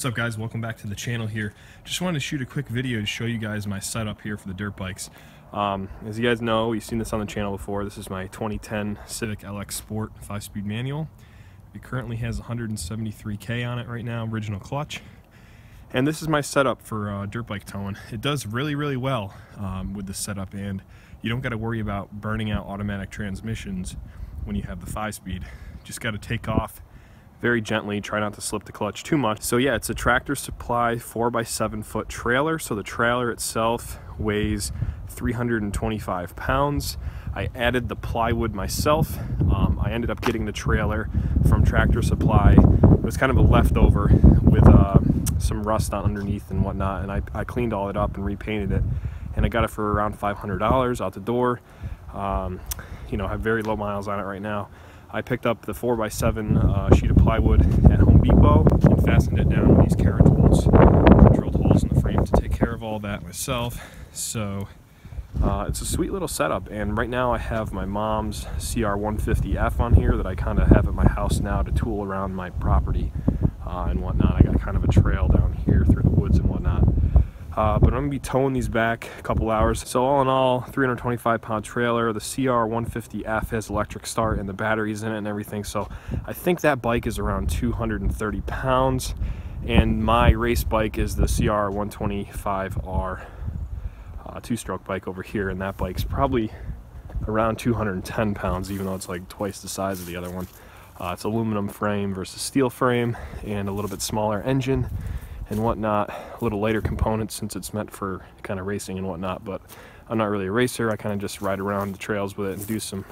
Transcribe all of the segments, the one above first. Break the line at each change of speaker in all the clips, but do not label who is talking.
What's up guys, welcome back to the channel here. Just wanted to shoot a quick video to show you guys my setup here for the dirt bikes. As you guys know, you've seen this on the channel before. This is my 2010 Civic LX Sport 5-speed manual. It currently has 173K on it right now, original clutch. And this is my setup for dirt bike towing. It does really well with the setup, and you don't got to worry about burning out automatic transmissions when you have the 5-speed. Just got to take off very gently, try not to slip the clutch too much. So yeah, it's a Tractor Supply 4x7 foot trailer. So the trailer itself weighs 325 pounds. I added the plywood myself. I ended up getting the trailer from Tractor Supply. It was kind of a leftover with some rust on underneath and whatnot, and I cleaned all it up and repainted it, and I got it for around $500 out the door. You know, I have very low miles on it right now. I picked up the 4x7 sheet of plywood at Home Depot and fastened it down with these carrot bolts. Drilled holes in the frame to take care of all that myself. So it's a sweet little setup, and right now I have my mom's CR150F on here that I kind of have at my house now to tool around my property and whatnot. I got kind of a trail down here through the woods and whatnot. But I'm going to be towing these back a couple hours. So all in all, 325-pound trailer. The CR150F has electric start and the batteries in it and everything. So I think that bike is around 230 pounds. And my race bike is the CR125R two-stroke bike over here. And that bike's probably around 210 pounds, even though it's like twice the size of the other one. It's aluminum frame versus steel frame, and a little bit smaller engine and whatnot, a little lighter components since it's meant for kind of racing and whatnot. But I'm not really a racer. I kind of just ride around the trails with it and do some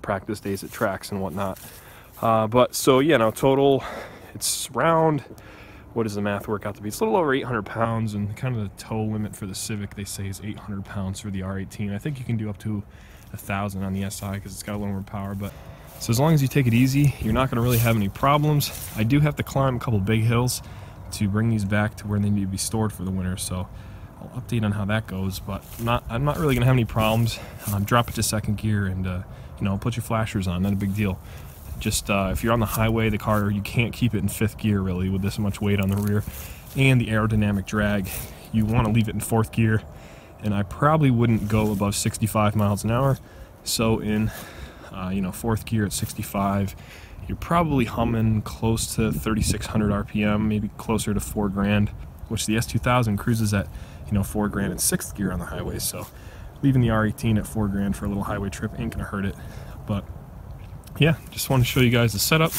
practice days at tracks and whatnot. But so yeah, now total it's around, what does the math work out to be? It's a little over 800 pounds, and kind of the tow limit for the Civic they say is 800 pounds for the R18. I think you can do up to 1,000 on the SI because it's got a little more power. But so as long as you take it easy, you're not going to really have any problems. I do have to climb a couple big hills to bring these back to where they need to be stored for the winter, so I'll update on how that goes. But I'm not really gonna have any problems. Drop it to second gear and you know, put your flashers on, not a big deal. Just if you're on the highway, the car, you can't keep it in 5th gear really with this much weight on the rear and the aerodynamic drag. You want to leave it in 4th gear, and I probably wouldn't go above 65 miles an hour. So in you know, 4th gear at 65, you're probably humming close to 3,600 RPM, maybe closer to 4 grand, which the S2000 cruises at, you know, 4 grand in 6th gear on the highway. So leaving the R18 at 4 grand for a little highway trip ain't gonna hurt it. But yeah, just want to show you guys the setup.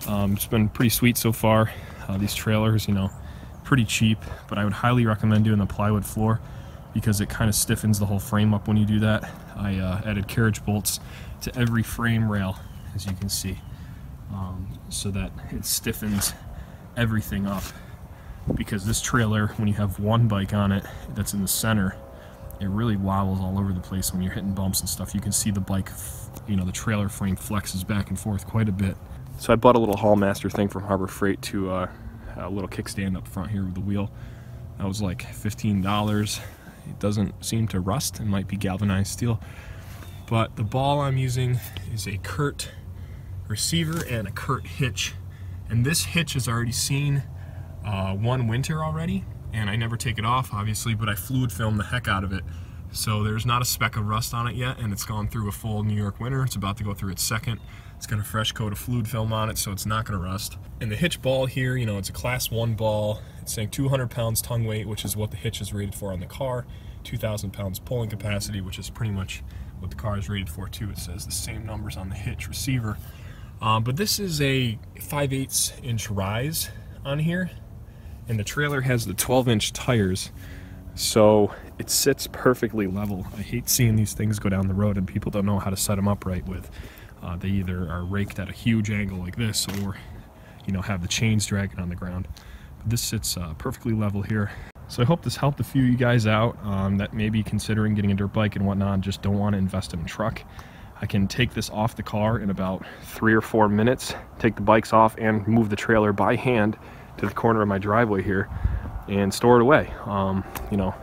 It's been pretty sweet so far. These trailers, you know, pretty cheap, but I would highly recommend doing the plywood floor because it kind of stiffens the whole frame up when you do that. I added carriage bolts to every frame rail, as you can see. So that it stiffens everything up, because this trailer, when you have one bike on it that's in the center, it really wobbles all over the place when you're hitting bumps and stuff. You can see the bike, you know, the trailer frame flexes back and forth quite a bit. So I bought a little Hallmaster thing from Harbor Freight to a little kickstand up front here with the wheel. That was like $15. It doesn't seem to rust. It might be galvanized steel. But the ball I'm using is a Kurt receiver and a Kurt hitch, and this hitch has already seen one winter already, and I never take it off obviously, but I fluid film the heck out of it, so there's not a speck of rust on it yet, and it's gone through a full New York winter. It's about to go through its second. It's got a fresh coat of fluid film on it, so it's not going to rust. And the hitch ball here, you know, it's a class 1 ball. It's saying 200 pounds tongue weight, which is what the hitch is rated for on the car, 2,000 pounds pulling capacity, which is pretty much what the car is rated for too. It says the same numbers on the hitch receiver. But this is a 5/8 inch rise on here, and the trailer has the 12-inch tires, so it sits perfectly level. I hate seeing these things go down the road and people don't know how to set them up right with. They either are raked at a huge angle like this, or you know, have the chains dragging on the ground. But this sits perfectly level here. So I hope this helped a few of you guys out that may be considering getting a dirt bike and whatnot and just don't want to invest in a truck. I can take this off the car in about 3 or 4 minutes, take the bikes off and move the trailer by hand to the corner of my driveway here and store it away. You know,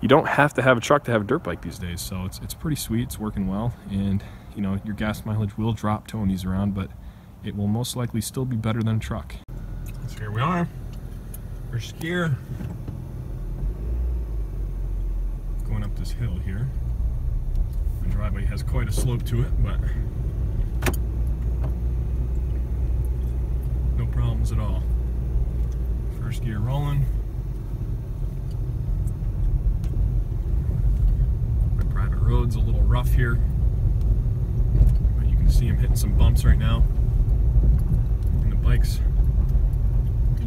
you don't have to have a truck to have a dirt bike these days, so it's pretty sweet. It's working well, and you know, your gas mileage will drop towing these around, but it will most likely still be better than a truck. So here we are. First gear. Going up this hill here. The driveway has quite a slope to it, but no problems at all. First gear rolling. My private road's a little rough here, but you can see I'm hitting some bumps right now. And the bike's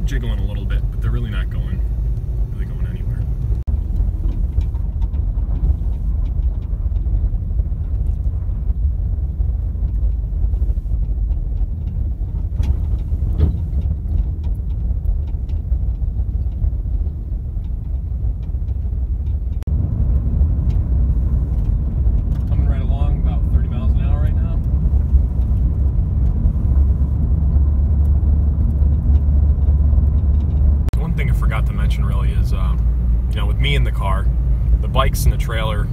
jiggling a little bit, but they're really not going anywhere. Coming right along about 30 miles an hour right now. One thing I forgot to mention really is, you know, with me in the car, the bikes and the trailer,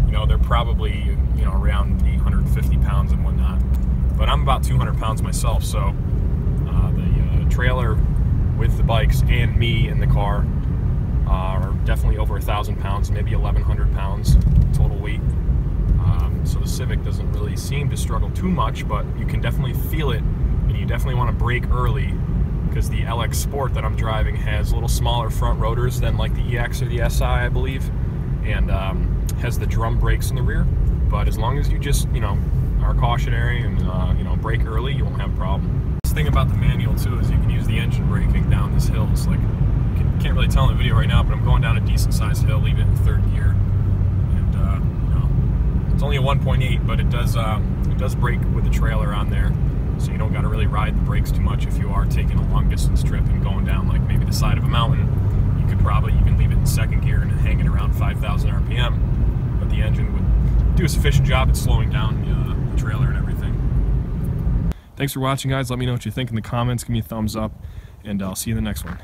you know, they're probably, you know, around the 150 pounds and whatnot. But I'm about 200 pounds myself, so the trailer with the bikes and me in the car are definitely over 1,000 pounds, maybe 1,100 pounds total weight. So the Civic doesn't really seem to struggle too much, but you can definitely feel it, and you definitely want to brake early, because the LX Sport that I'm driving has a little smaller front rotors than like the EX or the SI, I believe, and has the drum brakes in the rear. But as long as you just, you know, are cautionary and you know, brake early, you won't have a problem. The thing about the manual too is you can use the engine braking down this hill. It's like, you can't really tell in the video right now, but I'm going down a decent sized hill, even in third gear, and you know, it's only a 1.8, but it does brake with the trailer on there. So you don't got to really ride the brakes too much if you are taking a long distance trip and going down like maybe the side of a mountain. You could probably even leave it in second gear and hang it around 5,000 RPM, but the engine would do a sufficient job at slowing down the trailer and everything. Thanks for watching, guys. Let me know what you think in the comments. Give me a thumbs up, and I'll see you in the next one.